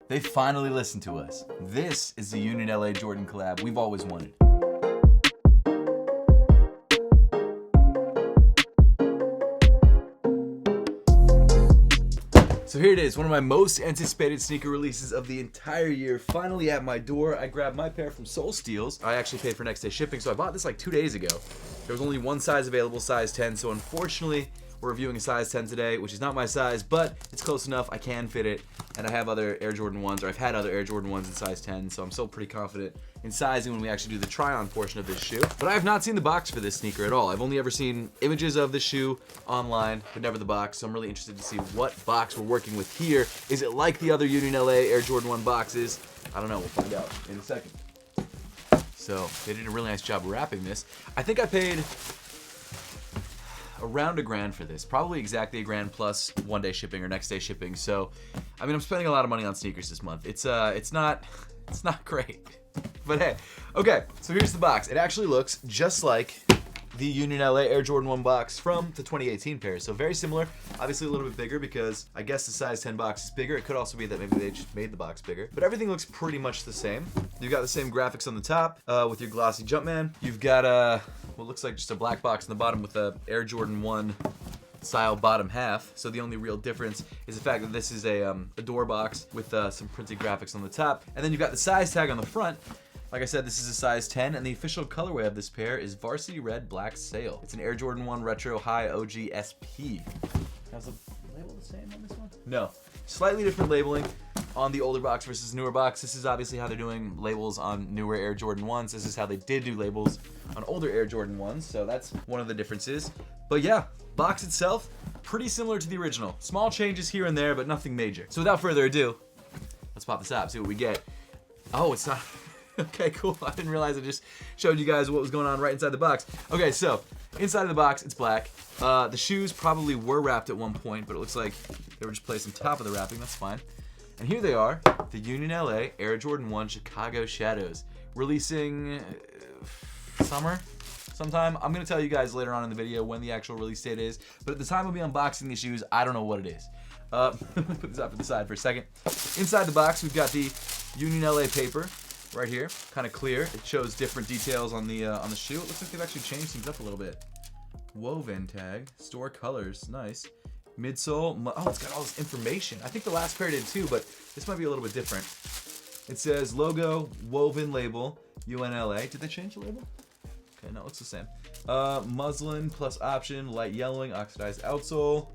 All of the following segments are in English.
They finally listened to us. This is the Union LA Jordan collab we've always wanted. So here it is, one of my most anticipated sneaker releases of the entire year, finally at my door. I grabbed my pair from Soul Steals. I actually paid for next day shipping, so I bought this like 2 days ago. There was only one size available, size 10, so unfortunately, we're reviewing a size 10 today, which is not my size, but it's close enough, I can fit it, and I have other Air Jordan 1s, or I've had other Air Jordan 1s in size 10, so I'm still pretty confident in sizing when we actually do the try-on portion of this shoe. But I have not seen the box for this sneaker at all. I've only ever seen images of the shoe online, but never the box, so I'm really interested to see what box we're working with here. Is it like the other Union LA Air Jordan 1 boxes? I don't know, we'll find out in a second. So, they did a really nice job wrapping this. I think I paid around $1,000 for this, probably exactly $1,000 plus 1 day shipping or next day shipping. So, I mean, I'm spending a lot of money on sneakers this month. It's not great, but hey, okay. So here's the box. It actually looks just like the Union LA Air Jordan 1 box from the 2018 pair. So very similar, obviously a little bit bigger because I guess the size 10 box is bigger. It could also be that maybe they just made the box bigger, but everything looks pretty much the same. You've got the same graphics on the top with your glossy Jumpman. You've got what looks like just a black box on the bottom with a Air Jordan 1 style bottom half. So the only real difference is the fact that this is a door box with some printed graphics on the top. And then you've got the size tag on the front. Like I said, this is a size 10, and the official colorway of this pair is Varsity Red Black Sail. It's an Air Jordan 1 Retro High OG SP. Has the label the same on this one? No. Slightly different labeling on the older box versus newer box. This is obviously how they're doing labels on newer Air Jordan 1s. This is how they did do labels on older Air Jordan 1s, so that's one of the differences. But yeah, box itself, pretty similar to the original. Small changes here and there, but nothing major. So without further ado, let's pop this out, see what we get. Oh, it's not... Okay, cool. I didn't realize I just showed you guys what was going on right inside the box. Okay, so inside of the box, it's black. The shoes probably were wrapped at one point, but it looks like they were just placed on top of the wrapping. That's fine. And here they are, the Union LA Air Jordan 1 Chicago Shadows, releasing summer sometime. I'm going to tell you guys later on in the video when the actual release date is, but at the time we'll be unboxing these shoes, I don't know what it is. Put this off to the side for a second. Inside the box, we've got the Union LA paper. Right here, kind of clear. It shows different details on the shoe. It looks like they've actually changed things up a little bit. Woven tag, store colors, nice. Midsole, oh, it's got all this information. I think the last pair did too, but this might be a little bit different. It says logo, woven label, UNLA. Did they change the label? Okay, no, it looks the same. Muslin plus option, light yellowing, oxidized outsole,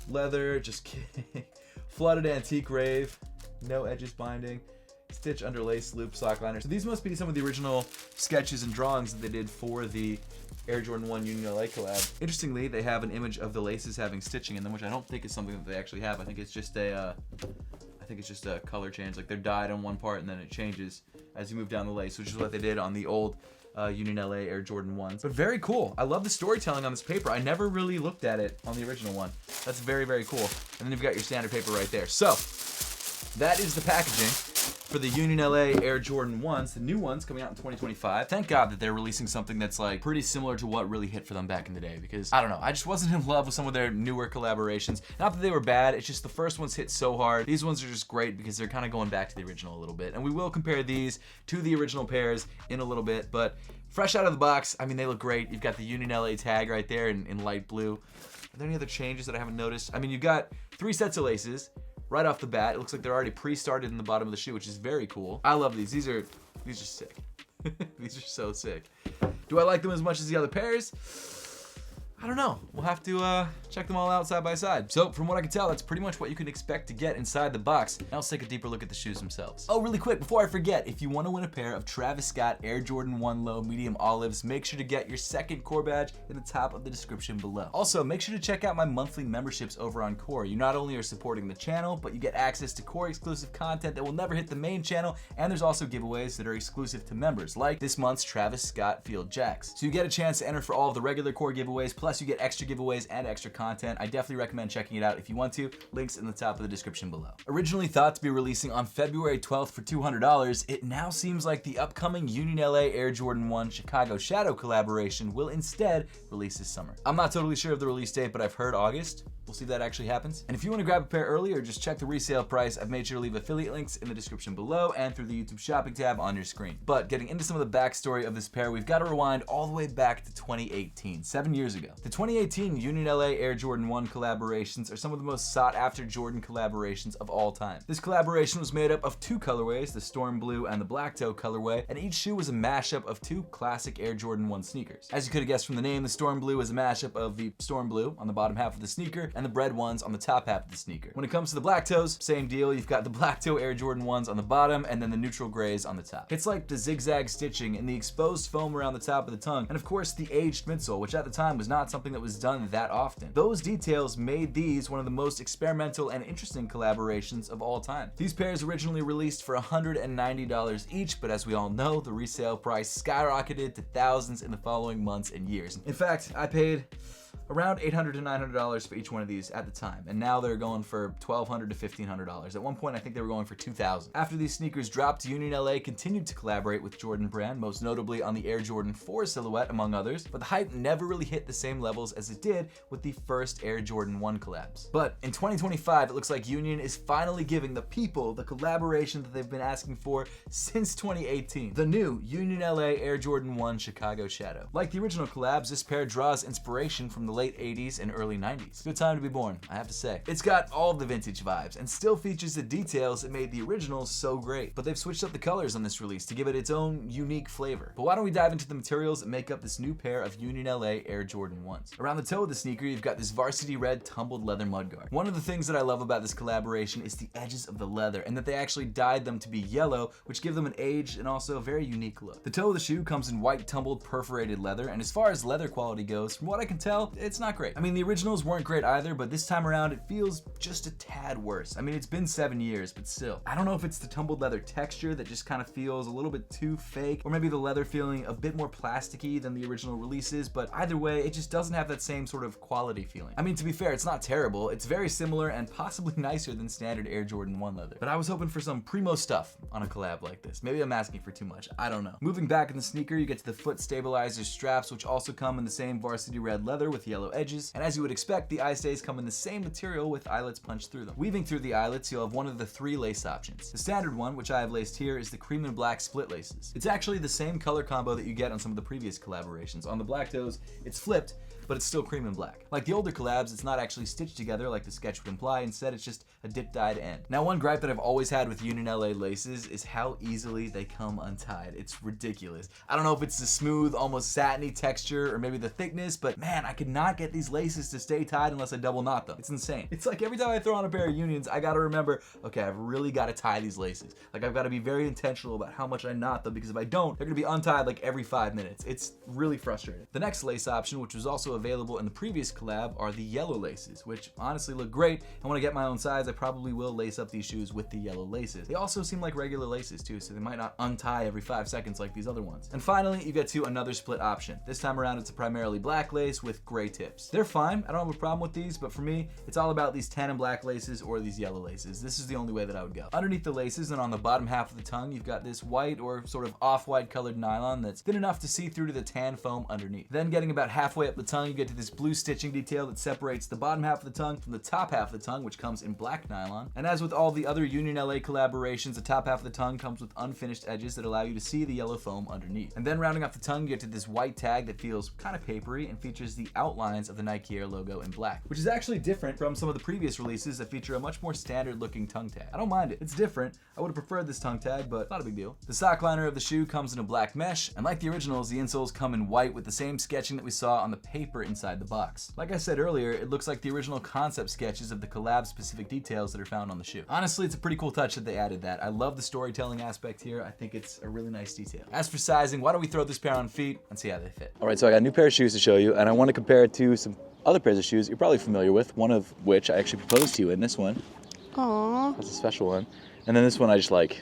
leather, just kidding. Flooded antique rave, no edges binding. Stitch underlace loop sock liner. So these must be some of the original sketches and drawings that they did for the Air Jordan 1 Union LA collab. Interestingly, they have an image of the laces having stitching in them, which I don't think is something that they actually have. I think it's just a color change. Like they're dyed on one part and then it changes as you move down the lace, which is what they did on the old Union LA Air Jordan 1s. But very cool. I love the storytelling on this paper. I never really looked at it on the original one. That's very, very cool. And then you've got your standard paper right there. So that is the packaging for the Union LA Air Jordan 1s, the new ones coming out in 2025. Thank God that they're releasing something that's like pretty similar to what really hit for them back in the day, because I don't know, I just wasn't in love with some of their newer collaborations. Not that they were bad, it's just the first ones hit so hard. These ones are just great because they're kind of going back to the original a little bit. And we will compare these to the original pairs in a little bit, but fresh out of the box, I mean, they look great. You've got the Union LA tag right there in light blue. Are there any other changes that I haven't noticed? I mean, you've got 3 sets of laces. Right off the bat, it looks like they're already pre-started in the bottom of the shoe, which is very cool. I love these. These are sick. These are so sick. Do I like them as much as the other pairs? I don't know. We'll have to check them all out side by side. So from what I can tell, that's pretty much what you can expect to get inside the box. Now let's take a deeper look at the shoes themselves. Oh, really quick, before I forget, if you want to win a pair of Travis Scott Air Jordan 1 Low Medium Olives, make sure to get your second core badge in the top of the description below. Also, make sure to check out my monthly memberships over on Core. You not only are supporting the channel, but you get access to Core exclusive content that will never hit the main channel, and there's also giveaways that are exclusive to members, like this month's Travis Scott Field Jacks. So you get a chance to enter for all of the regular Core giveaways, plus you get extra giveaways and extra content. I definitely recommend checking it out if you want to. Links in the top of the description below. Originally thought to be releasing on February 12th for $200, it now seems like the upcoming Union LA Air Jordan 1 Chicago Shadow collaboration will instead release this summer. I'm not totally sure of the release date, but I've heard August. We'll see if that actually happens. And if you want to grab a pair early or just check the resale price, I've made sure to leave affiliate links in the description below and through the YouTube shopping tab on your screen. But getting into some of the backstory of this pair, we've got to rewind all the way back to 2018, 7 years ago. The 2018 Union LA Air Jordan 1 collaborations are some of the most sought after Jordan collaborations of all time. This collaboration was made up of two colorways, the Storm Blue and the Black Toe colorway, and each shoe was a mashup of two classic Air Jordan 1 sneakers. As you could have guessed from the name, the Storm Blue is a mashup of the Storm Blue on the bottom half of the sneaker and the bread ones on the top half of the sneaker. When it comes to the Black Toes, same deal. You've got the Black Toe Air Jordan 1s on the bottom and then the neutral grays on the top. It's like the zigzag stitching and the exposed foam around the top of the tongue, and of course the aged midsole, which at the time was not something that was done that often. Those details made these one of the most experimental and interesting collaborations of all time. These pairs originally released for $190 each, but as we all know, the resale price skyrocketed to thousands in the following months and years. In fact, I paid around $800 to $900 for each one of these at the time, and now they're going for $1,200 to $1,500. At one point, I think they were going for $2,000. After these sneakers dropped, Union LA continued to collaborate with Jordan Brand, most notably on the Air Jordan 4 silhouette, among others, but the hype never really hit the same levels as it did with the first Air Jordan 1 collabs. But in 2025, it looks like Union is finally giving the people the collaboration that they've been asking for since 2018. The new Union LA Air Jordan 1 Chicago Shadow. Like the original collabs, this pair draws inspiration from the late 80s and early 90s. Good time to be born, I have to say. It's got all the vintage vibes and still features the details that made the originals so great, but they've switched up the colors on this release to give it its own unique flavor. But why don't we dive into the materials that make up this new pair of Union LA Air Jordan 1s. Around the toe of the sneaker, you've got this varsity red tumbled leather mudguard. One of the things that I love about this collaboration is the edges of the leather and that they actually dyed them to be yellow, which give them an aged and also a very unique look. The toe of the shoe comes in white tumbled perforated leather, and as far as leather quality goes, from what I can tell, it's not great. I mean, the originals weren't great either, but this time around it feels just a tad worse. I mean, it's been 7 years, but still. I don't know if it's the tumbled leather texture that just kind of feels a little bit too fake, or maybe the leather feeling a bit more plasticky than the original releases, but either way, it just doesn't have that same sort of quality feeling. I mean, to be fair, it's not terrible. It's very similar and possibly nicer than standard Air Jordan 1 leather. But I was hoping for some primo stuff on a collab like this. Maybe I'm asking for too much. I don't know. Moving back in the sneaker, you get to the foot stabilizer straps, which also come in the same varsity red leather with yellow edges. And as you would expect, the eye stays come in the same material with eyelets punched through them. Weaving through the eyelets, you'll have one of the 3 lace options. The standard one, which I have laced here, is the cream and black split laces. It's actually the same color combo that you get on some of the previous collaborations. On the Black Toes, it's flipped, but it's still cream and black. Like the older collabs, it's not actually stitched together like the sketch would imply. Instead, it's just a dip dyed end. Now, one gripe that I've always had with Union LA laces is how easily they come untied. It's ridiculous. I don't know if it's the smooth, almost satiny texture or maybe the thickness, but man, I could not get these laces to stay tied unless I double knot them. It's insane. It's like every time I throw on a pair of Unions, I gotta remember, okay, I've really gotta tie these laces. Like I've gotta be very intentional about how much I knot them, because if I don't, they're gonna be untied like every 5 minutes. It's really frustrating. The next lace option, which was also available in the previous collab, are the yellow laces, which honestly look great. And when I get my own size, I probably will lace up these shoes with the yellow laces. They also seem like regular laces too, so they might not untie every 5 seconds like these other ones. And finally, you get to another split option. This time around, it's a primarily black lace with gray tips. They're fine. I don't have a problem with these, but for me, it's all about these tan and black laces or these yellow laces. This is the only way that I would go. Underneath the laces and on the bottom half of the tongue, you've got this white or sort of off-white colored nylon that's thin enough to see through to the tan foam underneath. Then getting about halfway up the tongue, you get to this blue stitching detail that separates the bottom half of the tongue from the top half of the tongue, which comes in black nylon. And as with all the other Union LA collaborations, the top half of the tongue comes with unfinished edges that allow you to see the yellow foam underneath. And then rounding off the tongue, you get to this white tag that feels kind of papery and features the outlines of the Nike Air logo in black, which is actually different from some of the previous releases that feature a much more standard looking tongue tag. I don't mind it. It's different. I would have preferred this tongue tag, but not a big deal. The sock liner of the shoe comes in a black mesh, and like the originals, the insoles come in white with the same sketching that we saw on the paper inside the box. Like I said earlier, it looks like the original concept sketches of the collab specific details that are found on the shoe. Honestly, it's a pretty cool touch that they added that. I love the storytelling aspect here. I think it's a really nice detail. As for sizing, why don't we throw this pair on feet and see how they fit. All right, so I got a new pair of shoes to show you, and I want to compare it to some other pairs of shoes you're probably familiar with, one of which I actually proposed to you in. This one. Aww. That's a special one. And then this one I just like.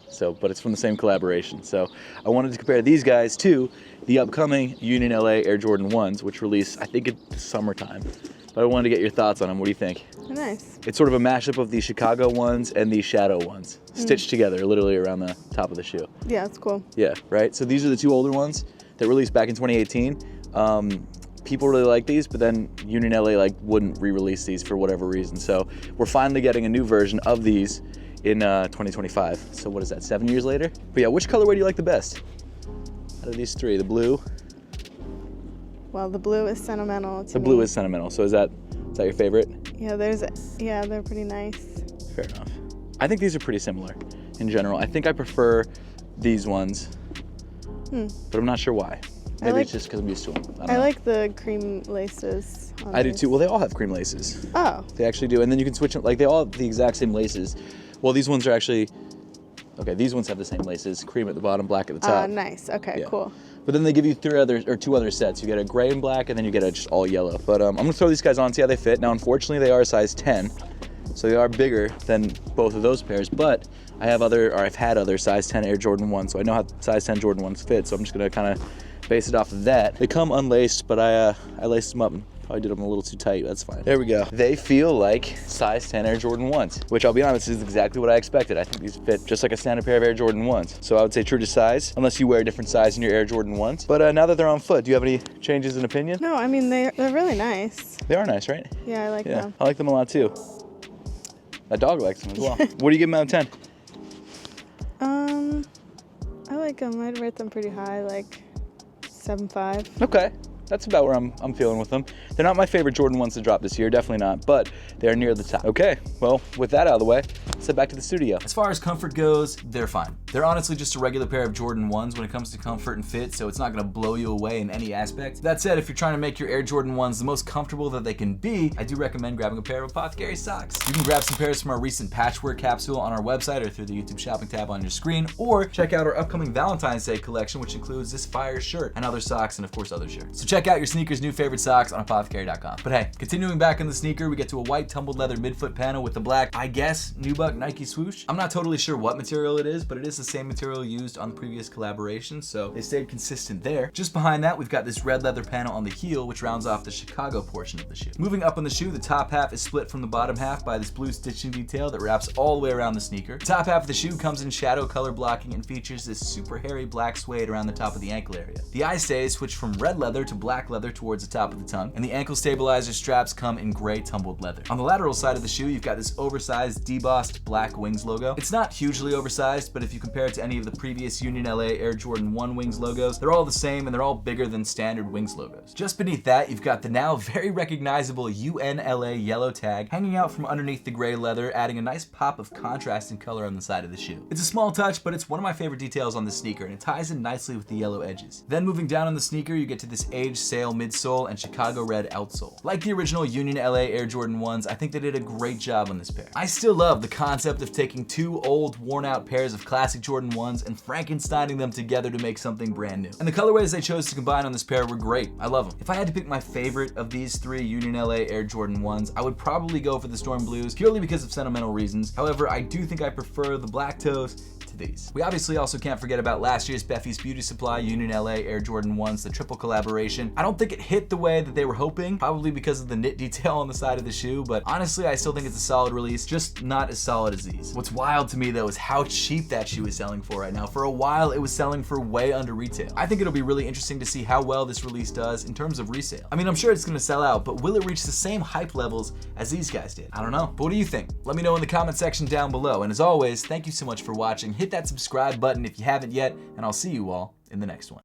So, but it's from the same collaboration. So I wanted to compare these guys to the upcoming Union LA Air Jordan 1s, which release, I think, in the summertime. But I wanted to get your thoughts on them. What do you think? Nice. It's sort of a mashup of the Chicago ones and the Shadow ones, stitched together literally around the top of the shoe. Yeah, it's cool. Yeah, right? So these are the two older ones that released back in 2018. people really like these, but then Union LA like wouldn't re-release these for whatever reason. So we're finally getting a new version of these in 2025. So what is that, 7 years later? But yeah, which colorway do you like the best out of these three? The blue? Well, the blue is sentimental to The me. blue is sentimental. So is that your favorite? Yeah, they're pretty nice. Fair enough. I think these are pretty similar in general. I think I prefer these ones, but I'm not sure why. Maybe it's just because I'm used to them. I don't know. like the cream laces. I do too. Well, they all have cream laces. Oh. They actually do. And then you can switch them. Like, they all have the exact same laces. Well, these ones are actually, okay, these ones have the same laces. Cream at the bottom, black at the top. Nice. Okay, cool. But then they give you two other sets. You get a gray and black, and then you get a just all yellow. But I'm going to throw these guys on, see how they fit. Now, unfortunately, they are a size 10. So they are bigger than both of those pairs. But I've had other size 10 Air Jordan 1s. So I know how size 10 Jordan 1s fit. So I'm just going to kind of base it off of that. They come unlaced, but I laced them up and probably did them a little too tight. That's fine. There we go. They feel like size 10 Air Jordan 1s, which I'll be honest is exactly what I expected. I think these fit just like a standard pair of Air Jordan 1s. So I would say true to size, unless you wear a different size in your Air Jordan 1s. But now that they're on foot, do you have any changes in opinion? No, I mean, they're really nice. They are nice, right? Yeah, I like them. I like them a lot too. That dog likes them as well. What do you give them out of 10? I like them. I'd rate them pretty high, like 7.5. Okay. That's about where I'm feeling with them. They're not my favorite Jordan 1s to drop this year, definitely not, but they're near the top. Okay, well, with that out of the way, let's head back to the studio. As far as comfort goes, they're fine. They're honestly just a regular pair of Jordan 1s when it comes to comfort and fit, so it's not gonna blow you away in any aspect. That said, if you're trying to make your Air Jordan 1s the most comfortable that they can be, I do recommend grabbing a pair of APTHCRY socks. You can grab some pairs from our recent patchwork capsule on our website or through the YouTube shopping tab on your screen, or check out our upcoming Valentine's Day collection, which includes this fire shirt and other socks and of course other shirts. So check out your sneakers' new favorite socks on APTHCRY.com. But hey, continuing back in the sneaker, we get to a white tumbled leather midfoot panel with the black, I guess, nubuck Nike swoosh. I'm not totally sure what material it is, but it is the same material used on the previous collaboration, so they stayed consistent there. Just behind that, we've got this red leather panel on the heel, which rounds off the Chicago portion of the shoe. Moving up on the shoe, the top half is split from the bottom half by this blue stitching detail that wraps all the way around the sneaker. The top half of the shoe comes in shadow color blocking and features this super hairy black suede around the top of the ankle area. The eye stays switch from red leather to black leather towards the top of the tongue, and the ankle stabilizer straps come in gray tumbled leather. On the lateral side of the shoe, you've got this oversized debossed black wings logo. It's not hugely oversized, but if you compare it to any of the previous Union LA Air Jordan 1 wings logos, they're all the same and they're all bigger than standard wings logos. Just beneath that, you've got the now very recognizable UNLA yellow tag hanging out from underneath the gray leather, adding a nice pop of contrast and color on the side of the shoe. It's a small touch, but it's one of my favorite details on the sneaker, and it ties in nicely with the yellow edges. Then moving down on the sneaker, you get to this aged sail midsole and Chicago red outsole. Like the original Union LA Air Jordan 1s, I think they did a great job on this pair. I still love the concept of taking two old, worn out pairs of classic Jordan 1s and Frankensteining them together to make something brand new. And the colorways they chose to combine on this pair were great. I love them. If I had to pick my favorite of these three Union LA Air Jordan 1s, I would probably go for the Storm Blues, purely because of sentimental reasons. However, I do think I prefer the black toes to these. We obviously also can't forget about last year's Beffy's Beauty Supply Union LA Air Jordan 1s, the triple collaboration. I don't think it hit the way that they were hoping, probably because of the knit detail on the side of the shoe, but honestly, I still think it's a solid release, just not as solid as these. What's wild to me though is how cheap that shoe is selling for right now. For a while, it was selling for way under retail. I think it'll be really interesting to see how well this release does in terms of resale. I mean, I'm sure it's gonna sell out, but will it reach the same hype levels as these guys did? I don't know. But what do you think? Let me know in the comment section down below. And as always, thank you so much for watching. Hit that subscribe button if you haven't yet, and I'll see you all in the next one.